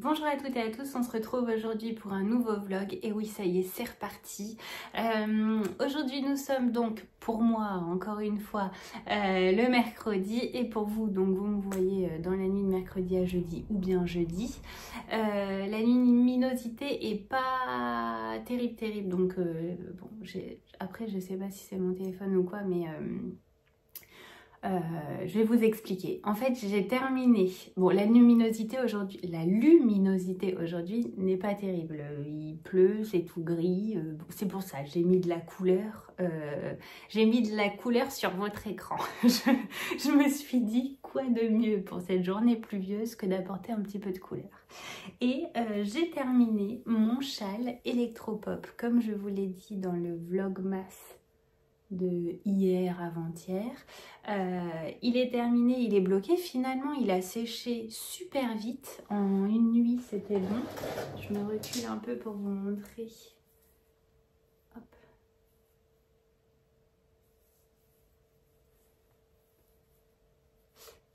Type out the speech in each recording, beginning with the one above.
Bonjour à toutes et à tous, on se retrouve aujourd'hui pour un nouveau vlog. Et oui, ça y est, c'est reparti. Aujourd'hui, nous sommes donc, pour moi, encore une fois, le mercredi. Et pour vous, donc vous me voyez dans la nuit de mercredi à jeudi ou bien jeudi. La luminosité est pas terrible. Donc, bon, après, je sais pas si c'est mon téléphone ou quoi, mais... je vais vous expliquer. En fait, j'ai terminé. Bon, la luminosité aujourd'hui n'est pas terrible. Il pleut, c'est tout gris. C'est pour ça, j'ai mis de la couleur. J'ai mis de la couleur sur votre écran. Je me suis dit, quoi de mieux pour cette journée pluvieuse que d'apporter un petit peu de couleur. Et j'ai terminé mon châle électropop, comme je vous l'ai dit dans le vlogmas de hier avant-hier. Il est terminé, il est bloqué. Finalement, il a séché super vite. En une nuit, c'était bon. Je me recule un peu pour vous montrer. Hop.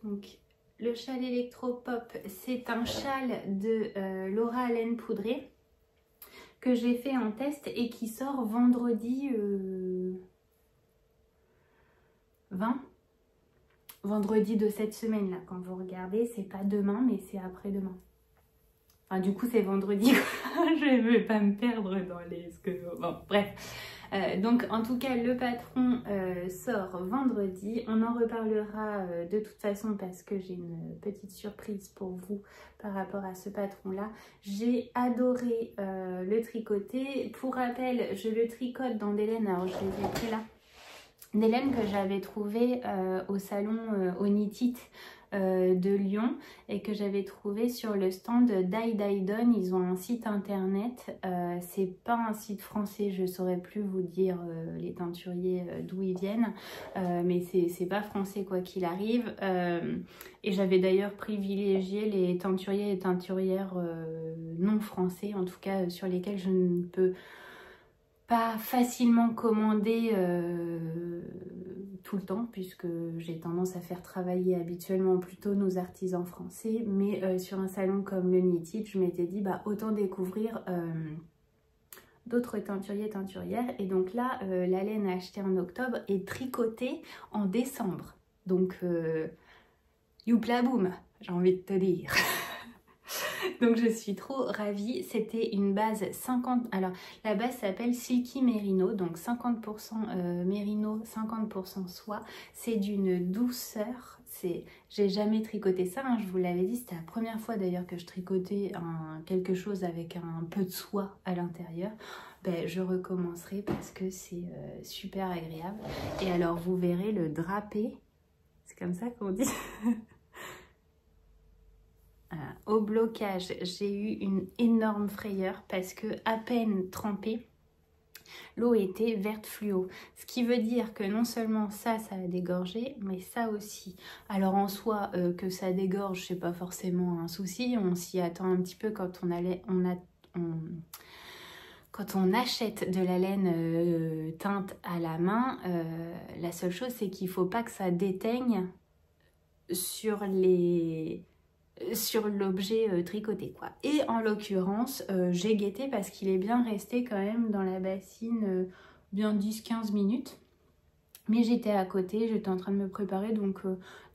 Donc, le châle électropop, c'est un châle de Laura Allen poudré que j'ai fait en test et qui sort vendredi 20. Vendredi de cette semaine là, quand vous regardez, c'est pas demain mais c'est après-demain. Enfin du coup c'est vendredi, je vais pas me perdre dans les... Bon bref, donc en tout cas le patron sort vendredi, on en reparlera de toute façon parce que j'ai une petite surprise pour vous par rapport à ce patron là. J'ai adoré le tricoter, pour rappel je le tricote dans des laines, alors je les ai pris là. Des laines que j'avais trouvées au salon au Knit It de Lyon et que j'avais trouvé sur le stand Dye Dye Done. Ils ont un site internet, c'est pas un site français, je saurais plus vous dire les teinturiers d'où ils viennent, mais c'est pas français quoi qu'il arrive. Et j'avais d'ailleurs privilégié les teinturiers et teinturières non français, en tout cas sur lesquels je ne peux pas facilement commander tout le temps puisque j'ai tendance à faire travailler habituellement plutôt nos artisans français, mais sur un salon comme le Knit It, je m'étais dit bah autant découvrir d'autres teinturiers et teinturières. Et donc là la laine achetée en octobre est tricotée en décembre, donc youpla boum, j'ai envie de te dire. Donc je suis trop ravie. C'était une base 50... Alors la base s'appelle Silky Merino, donc 50% Merino, 50% soie. C'est d'une douceur. J'ai jamais tricoté ça, hein, je vous l'avais dit. C'était la première fois d'ailleurs que je tricotais quelque chose avec un peu de soie à l'intérieur. Ben, je recommencerai parce que c'est super agréable. Et alors vous verrez le drapé. C'est comme ça qu'on dit. Au blocage, j'ai eu une énorme frayeur parce que à peine trempée, l'eau était verte fluo. Ce qui veut dire que non seulement ça a dégorgé, mais ça aussi. Alors en soi, que ça dégorge, c'est pas forcément un souci. On s'y attend un petit peu quand quand on achète de la laine teinte à la main. La seule chose, c'est qu'il faut pas que ça déteigne sur l'objet tricoté quoi. Et en l'occurrence j'ai guetté parce qu'il est bien resté quand même dans la bassine bien 10-15 minutes, mais j'étais à côté, j'étais en train de me préparer, donc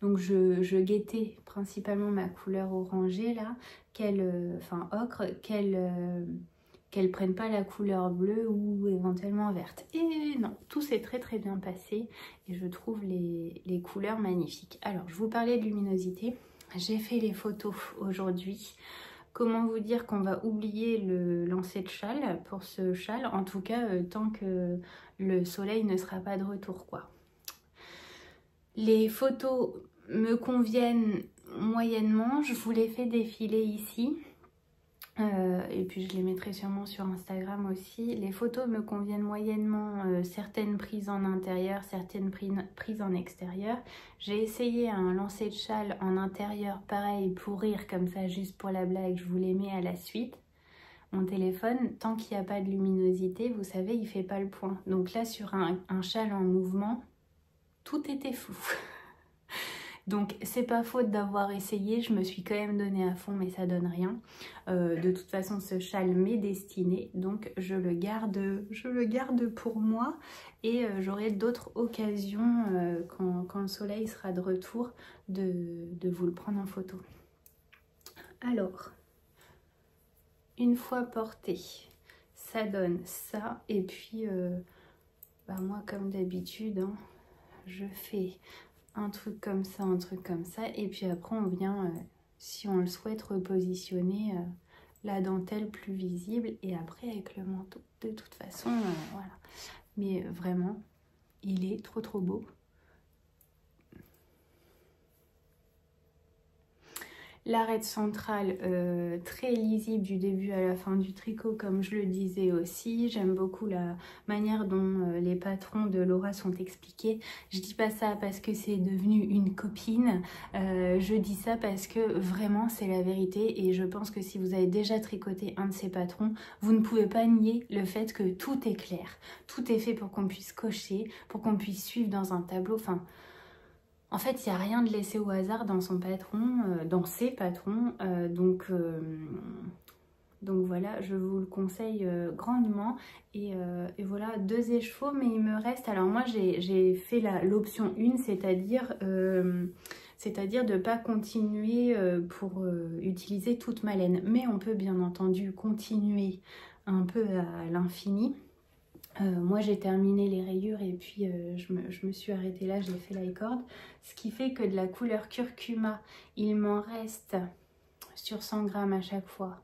je guettais principalement ma couleur orangée là, enfin ocre, qu'elle prenne pas la couleur bleue ou éventuellement verte. Et non, tout s'est très bien passé et je trouve les couleurs magnifiques. Alors je vous parlais de luminosité. J'ai fait les photos aujourd'hui. Comment vous dire qu'on va oublier le lancer de châle pour ce châle, en tout cas tant que le soleil ne sera pas de retour quoi. Les photos me conviennent moyennement, je vous les fais défiler ici. Et puis je les mettrai sûrement sur Instagram aussi. Les photos me conviennent moyennement, certaines prises en intérieur, certaines prises en extérieur. J'ai essayé un lancer de châle en intérieur, pareil, pour rire comme ça, juste pour la blague, je vous les mets à la suite. Mon téléphone, tant qu'il n'y a pas de luminosité, vous savez, il fait pas le point. Donc là, sur un châle en mouvement, tout était flou. Donc c'est pas faute d'avoir essayé, je me suis quand même donné à fond mais ça donne rien. De toute façon ce châle m'est destiné, donc je le garde pour moi et j'aurai d'autres occasions quand le soleil sera de retour de vous le prendre en photo. Alors, une fois porté, ça donne ça et puis bah moi comme d'habitude hein, je fais un truc comme ça, et puis après on vient, si on le souhaite, repositionner la dentelle plus visible et après avec le manteau. De toute façon, voilà. Mais vraiment, il est trop beau. L'arête centrale très lisible du début à la fin du tricot comme je le disais aussi. J'aime beaucoup la manière dont les patrons de Laura sont expliqués. Je dis pas ça parce que c'est devenu une copine. Je dis ça parce que vraiment c'est la vérité et je pense que si vous avez déjà tricoté un de ces patrons, vous ne pouvez pas nier le fait que tout est clair. Tout est fait pour qu'on puisse cocher, pour qu'on puisse suivre dans un tableau. Enfin, en fait, il n'y a rien de laissé au hasard dans son patron, dans ses patrons, donc voilà, je vous le conseille grandement. Et voilà, 2 échevaux, mais il me reste... Alors moi, j'ai fait l'option 1, c'est-à-dire de ne pas continuer pour utiliser toute ma laine. Mais on peut bien entendu continuer un peu à l'infini. Moi j'ai terminé les rayures et puis je me suis arrêtée là, j'ai fait la corde. Ce qui fait que de la couleur curcuma, il m'en reste sur 100 grammes à chaque fois.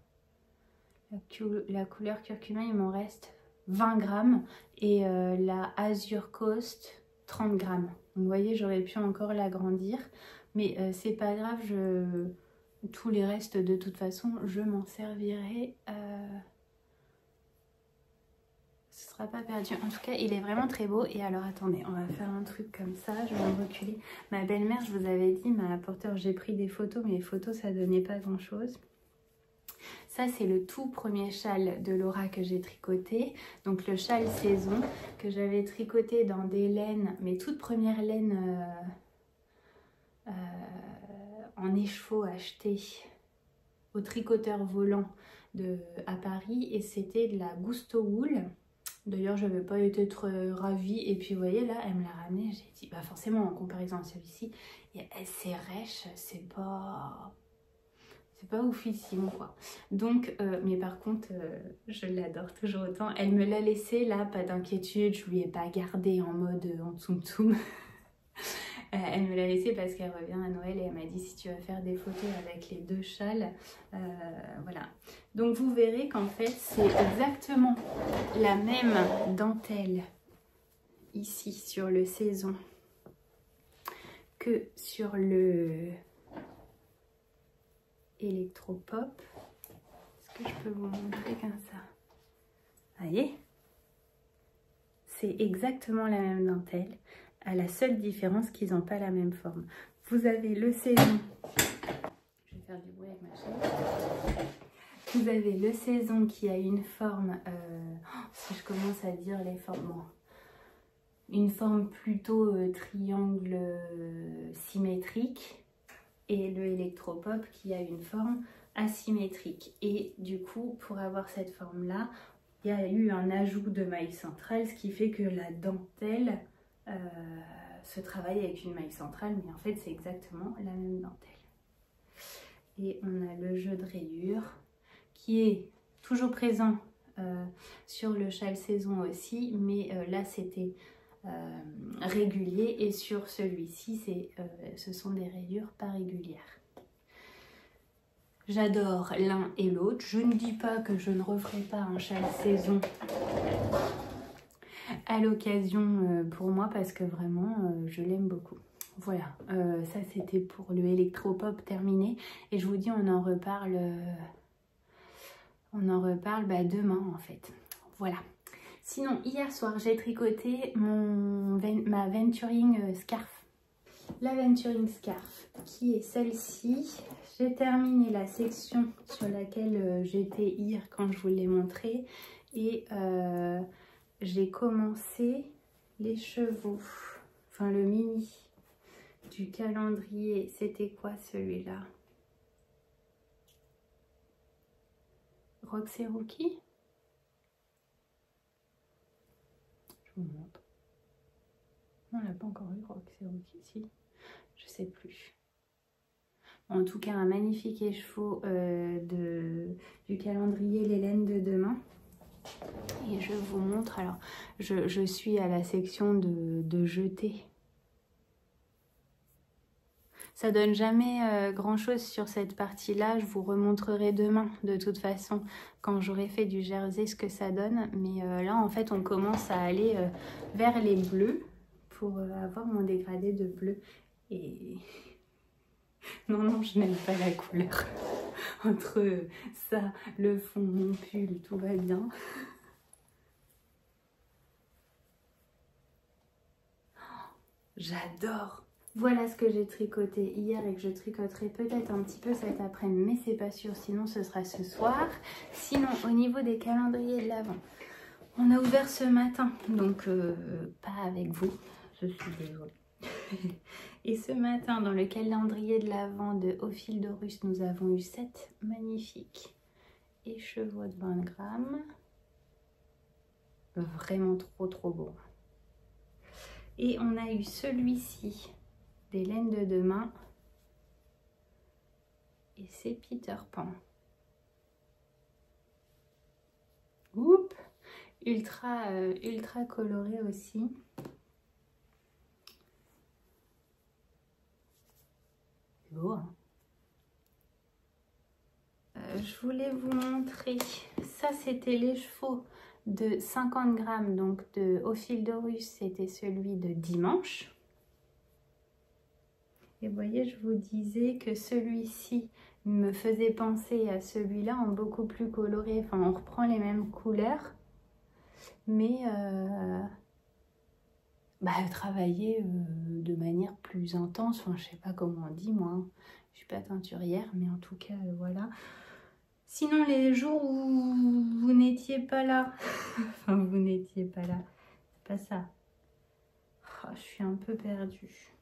La couleur curcuma, il m'en reste 20 grammes et la Azure Coast, 30 grammes. Donc, vous voyez, j'aurais pu encore l'agrandir, mais c'est pas grave, tous les restes de toute façon, je m'en servirai. Ce sera pas perdu. En tout cas, il est vraiment très beau. Et alors, attendez, on va faire un truc comme ça. Je vais me reculer. Ma belle-mère, je vous avais dit, m'a apporté... J'ai pris des photos, mais les photos, ça donnait pas grand-chose. Ça, c'est le tout premier châle de Laura que j'ai tricoté. Donc, le châle saison que j'avais tricoté dans des laines, mes toutes premières laines en écheveau achetées au tricoteur volant à Paris. Et c'était de la Gusto Wool. D'ailleurs, je n'avais pas été très ravie. Et puis, vous voyez, là, elle me l'a ramené. J'ai dit, bah forcément, en comparaison à celui-ci, c'est rêche, c'est pas oufissime, quoi. Donc, mais par contre, je l'adore toujours autant. Elle me l'a laissé, là, pas d'inquiétude. Je lui ai pas gardé en mode en tsum tsum. Elle me l'a laissé parce qu'elle revient à Noël et elle m'a dit si tu vas faire des photos avec les 2 châles, voilà. Donc vous verrez qu'en fait c'est exactement la même dentelle ici sur le saison que sur le Electropop. Est-ce que je peux vous montrer comme ça? Vous voyez? C'est exactement la même dentelle. À la seule différence qu'ils n'ont pas la même forme. Vous avez le saison. Je vais faire du bruit avec ma chaise. Vous avez le saison qui a une forme, si je commence à dire les formes, bon, une forme plutôt triangle symétrique. Et le Electropop qui a une forme asymétrique. Et du coup, pour avoir cette forme-là, il y a eu un ajout de maille centrale, ce qui fait que la dentelle se travaille avec une maille centrale, mais en fait c'est exactement la même dentelle. Et on a le jeu de rayures qui est toujours présent sur le châle saison aussi, mais là c'était régulier et sur celui-ci ce sont des rayures pas régulières. J'adore l'un et l'autre. Je ne dis pas que je ne referai pas un châle saison à l'occasion pour moi parce que vraiment je l'aime beaucoup. Voilà, ça c'était pour le Electropop terminé et je vous dis on en reparle demain en fait. Voilà. Sinon hier soir j'ai tricoté ma Venturing Scarf. La Venturing Scarf qui est celle-ci. J'ai terminé la section sur laquelle j'étais hier quand je vous l'ai montré et j'ai commencé les chevaux, enfin le mini du calendrier, c'était quoi celui-là? Roxy Rookie? Je vous montre. On n'a pas encore eu Roxy Rookie, si. Je sais plus. En tout cas, un magnifique écheveau du calendrier l'Hélène de demain. Et je vous montre. Alors, je suis à la section de jeter. Ça donne jamais grand chose sur cette partie-là. Je vous remontrerai demain, de toute façon, quand j'aurai fait du jersey, ce que ça donne. Mais là, en fait, on commence à aller vers les bleus pour avoir mon dégradé de bleu. Et non, non, je n'aime pas la couleur. Entre ça, le fond, mon pull, tout va bien. J'adore! Voilà ce que j'ai tricoté hier et que je tricoterai peut-être un petit peu cet après-midi, mais c'est pas sûr, sinon ce sera ce soir. Sinon, au niveau des calendriers de l'Avent, on a ouvert ce matin, donc pas avec vous, je suis désolée. Et ce matin, dans le calendrier de l'Avent de Ophildorus, nous avons eu 7 magnifiques écheveaux de 20 grammes. Vraiment trop beau. Et on a eu celui-ci d'Hélène de demain. Et c'est Peter Pan. Oups, ultra coloré aussi. Beau, hein. Je voulais vous montrer, ça c'était l'écheveau de 50 grammes, donc de Ophildorus, c'était celui de dimanche. Et vous voyez, je vous disais que celui-ci me faisait penser à celui-là en beaucoup plus coloré. Enfin, on reprend les mêmes couleurs, mais travailler de manière plus intense. Enfin, je sais pas comment on dit, moi. Je suis pas teinturière, mais en tout cas, voilà. Sinon, les jours où vous n'étiez pas là, enfin, vous n'étiez pas là, c'est pas ça. Oh, je suis un peu perdue.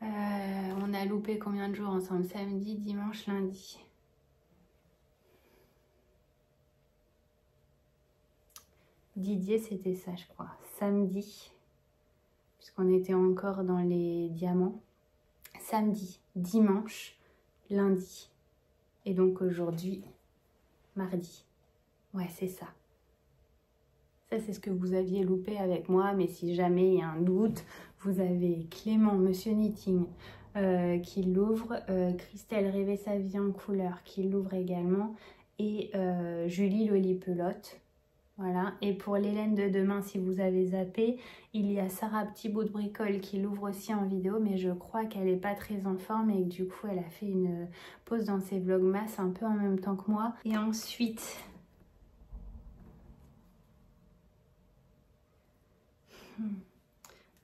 On a loupé combien de jours ensemble? Samedi, dimanche, lundi. Didier, c'était ça, je crois. Samedi, puisqu'on était encore dans les diamants. Samedi, dimanche, lundi. Et donc aujourd'hui, mardi. Ouais, c'est ça. Ça, c'est ce que vous aviez loupé avec moi. Mais si jamais il y a un doute, vous avez Clément, Monsieur Knitting, qui l'ouvre. Christelle, Rêver sa vie en couleur, qui l'ouvre également. Et Julie, Lolipelote. Voilà. Et pour l'Hélène de demain, si vous avez zappé, il y a Sarah Petit Bout de Bricole qui l'ouvre aussi en vidéo. Mais je crois qu'elle n'est pas très en forme et que du coup, elle a fait une pause dans ses vlogmas un peu en même temps que moi. Et ensuite...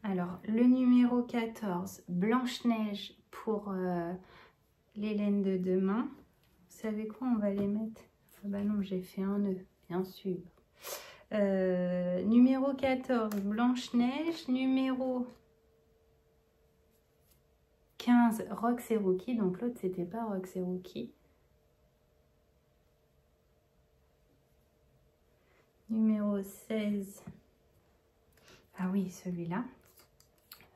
Alors, le numéro 14, Blanche-Neige pour l'Hélène de demain. Vous savez quoi, on va les mettre... Ah bah non, j'ai fait un nœud, bien sûr. Numéro 14, Blanche-Neige. Numéro 15, Roxy Rookie. Donc l'autre, c'était pas Roxy Rookie. Numéro 16. Ah oui, celui-là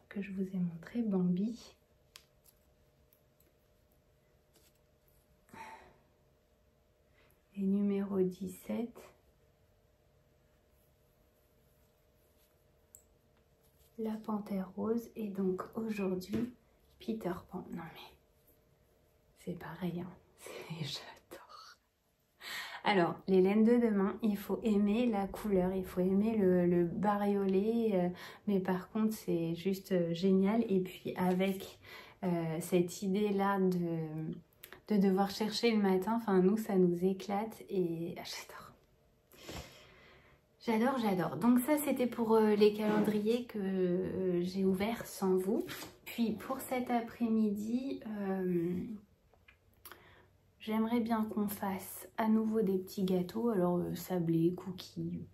que je vous ai montré, Bambi. Et numéro 17, la Panthère Rose. Et donc aujourd'hui, Peter Pan. Non mais, c'est pareil, hein. J'adore. Alors, les laines de demain, il faut aimer la couleur, il faut aimer le bariolé. Mais par contre, c'est juste génial. Et puis avec cette idée-là de devoir chercher le matin, enfin nous, ça nous éclate et j'adore. J'adore, j'adore. Donc ça, c'était pour les calendriers que j'ai ouverts sans vous. Puis pour cet après-midi, j'aimerais bien qu'on fasse à nouveau des petits gâteaux. Alors sablés, cookies,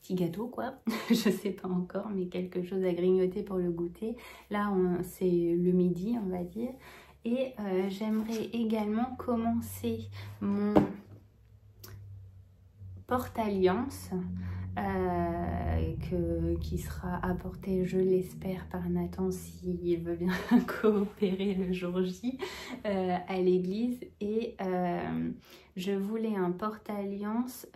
petit gâteau quoi, je sais pas encore, mais quelque chose à grignoter pour le goûter. Là c'est le midi on va dire, et j'aimerais également commencer mon porte-alliance qui sera apporté, je l'espère, par Nathan s'il veut bien coopérer le jour J à l'église. Et je voulais un porte-alliance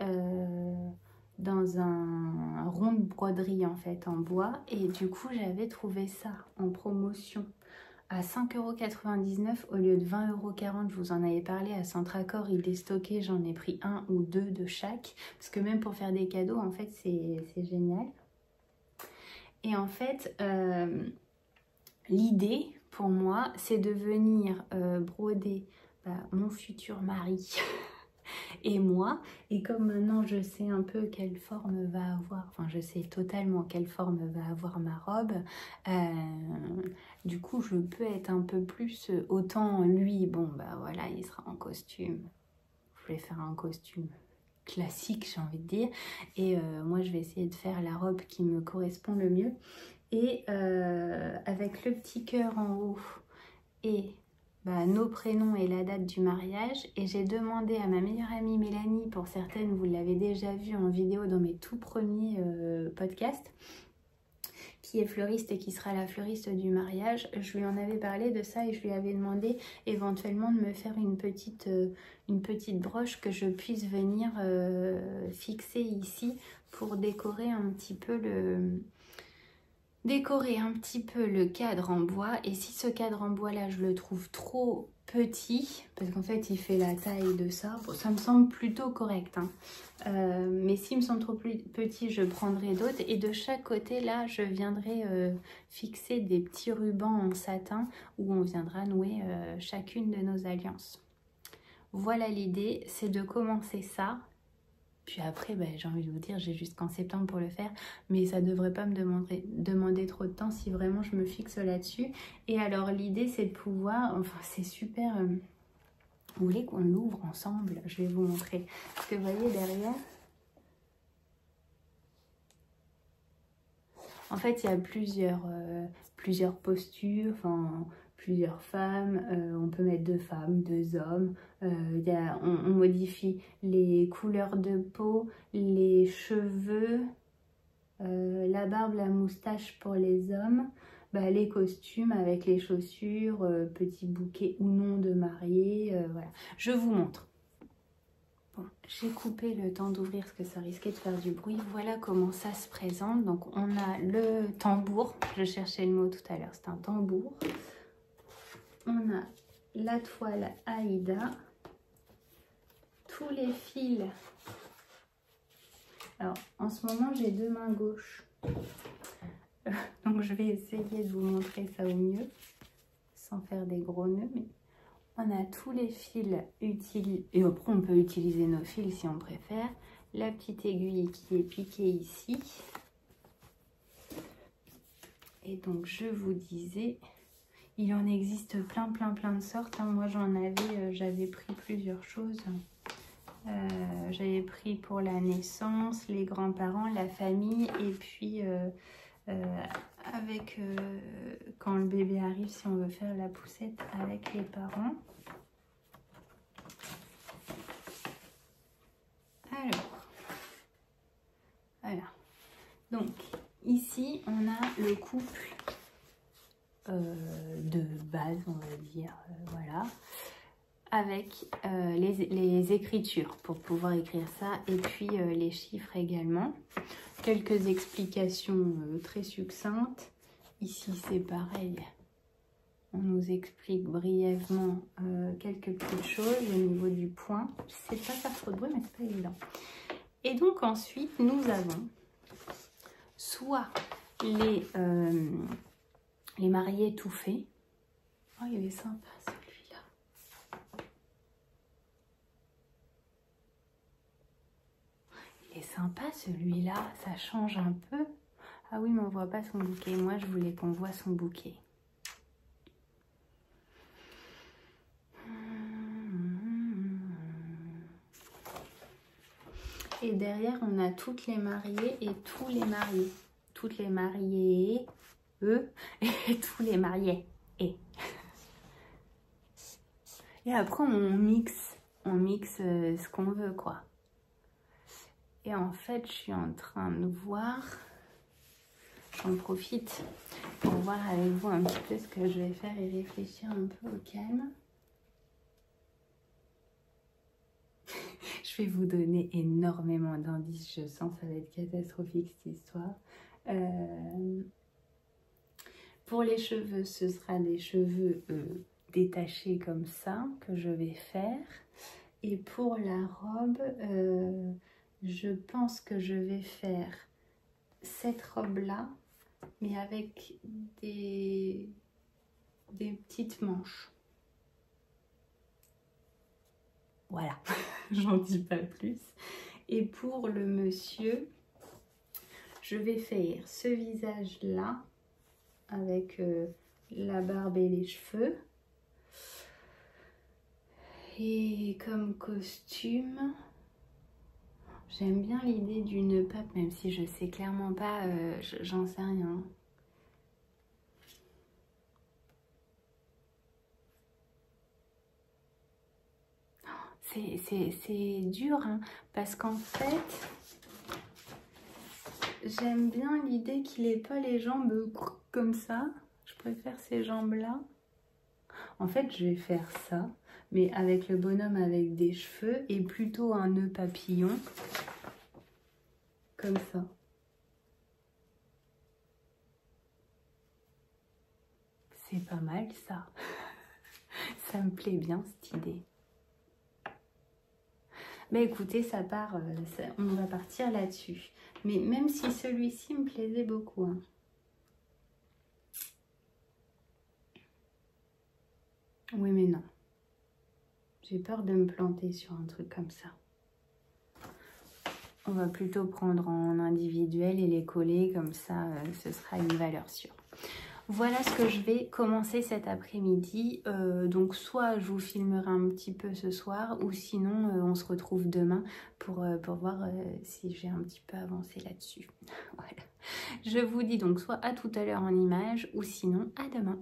dans un rond de broderie en fait en bois, et du coup j'avais trouvé ça en promotion à 5,99 € au lieu de 20,40 €. Je vous en avais parlé à Centracor, il est stocké, j'en ai pris un ou deux de chaque, parce que même pour faire des cadeaux en fait c'est génial. Et en fait l'idée pour moi c'est de venir broder mon futur mari et moi, et comme maintenant je sais un peu quelle forme va avoir, enfin je sais totalement quelle forme va avoir ma robe, du coup je peux être un peu plus, autant lui, bon bah voilà, il sera en costume, je vais faire un costume classique j'ai envie de dire, et moi je vais essayer de faire la robe qui me correspond le mieux, et avec le petit cœur en haut et nos prénoms et la date du mariage. Et j'ai demandé à ma meilleure amie Mélanie, pour certaines vous l'avez déjà vu en vidéo dans mes tout premiers podcasts, qui est fleuriste et qui sera la fleuriste du mariage. Je lui en avais parlé de ça et je lui avais demandé éventuellement de me faire une petite broche que je puisse venir fixer ici pour décorer un petit peu le cadre en bois. Et si ce cadre en bois là je le trouve trop petit, parce qu'en fait il fait la taille de ça, bon, ça me semble plutôt correct hein. Mais s'il me semble trop petit, je prendrai d'autres, et de chaque côté là je viendrai fixer des petits rubans en satin où on viendra nouer chacune de nos alliances. Voilà, l'idée c'est de commencer ça. Puis après, j'ai envie de vous dire, j'ai jusqu'en septembre pour le faire, mais ça ne devrait pas me demander trop de temps si vraiment je me fixe là-dessus. Et alors l'idée c'est de pouvoir, enfin c'est super, vous voulez qu'on l'ouvre ensemble? Je vais vous montrer. Parce que vous voyez derrière, en fait il y a plusieurs postures, enfin plusieurs femmes, on peut mettre 2 femmes, 2 hommes, on modifie les couleurs de peau, les cheveux, la barbe, la moustache pour les hommes, les costumes avec les chaussures, petit bouquet ou non de mariée, voilà. Je vous montre. Bon, j'ai coupé le temps d'ouvrir parce que ça risquait de faire du bruit. Voilà comment ça se présente. Donc on a le tambour, je cherchais le mot tout à l'heure, c'est un tambour. On a la toile Aïda, tous les fils. Alors en ce moment j'ai 2 mains gauches, donc je vais essayer de vous montrer ça au mieux sans faire des gros nœuds, mais on a tous les fils utiles, et après on peut utiliser nos fils si on préfère. La petite aiguille qui est piquée ici, et donc je vous disais, il en existe plein de sortes hein. Moi j'avais pris plusieurs choses. J'avais pris pour la naissance, les grands-parents, la famille, et puis quand le bébé arrive, si on veut faire la poussette avec les parents. Alors, voilà. Donc ici on a le couple de base, on va dire, voilà, avec les écritures pour pouvoir écrire ça, et puis les chiffres également. Quelques explications très succinctes. Ici c'est pareil, on nous explique brièvement quelques petites choses au niveau du point. Je sais pas faire trop de bruit, mais c'est pas évident. Et donc ensuite nous avons soit les mariés tout faits. Oh, il est sympa celui-là. Il est sympa celui-là, ça change un peu. Ah oui, mais on voit pas son bouquet. Moi, je voulais qu'on voit son bouquet. Et derrière, on a toutes les mariées et tous les mariés. Toutes les mariées, eux, et tous les mariés, et. Et après, on mixe ce qu'on veut, quoi. Et en fait, je suis en train de voir, j'en profite pour voir avec vous un petit peu ce que je vais faire et réfléchir un peu au calme. Je vais vous donner énormément d'indices, je sens que ça va être catastrophique cette histoire. Pour les cheveux, ce sera des cheveux détachés comme ça que je vais faire. Et pour la robe, je pense que je vais faire cette robe-là, mais avec des petites manches. Voilà, j'en dis pas plus. Et pour le monsieur, je vais faire ce visage-là, avec la barbe et les cheveux. Et comme costume, j'aime bien l'idée d'une pape, même si je sais clairement pas, j'en sais rien. C'est dur, hein, parce qu'en fait, j'aime bien l'idée qu'il n'ait pas les jambes comme ça. Je préfère ces jambes-là. En fait, je vais faire ça, mais avec le bonhomme avec des cheveux et plutôt un nœud papillon, comme ça. C'est pas mal, ça. Ça me plaît bien, cette idée. Mais écoutez, ça part, on va partir là-dessus. Mais même si celui-ci me plaisait beaucoup. Hein. Oui, mais non. J'ai peur de me planter sur un truc comme ça. On va plutôt prendre en individuel et les coller, comme ça, ce sera une valeur sûre. Voilà ce que je vais commencer cet après-midi. Donc soit je vous filmerai un petit peu ce soir, ou sinon on se retrouve demain pour voir si j'ai un petit peu avancé là-dessus. Voilà. Je vous dis donc soit à tout à l'heure en image, ou sinon à demain.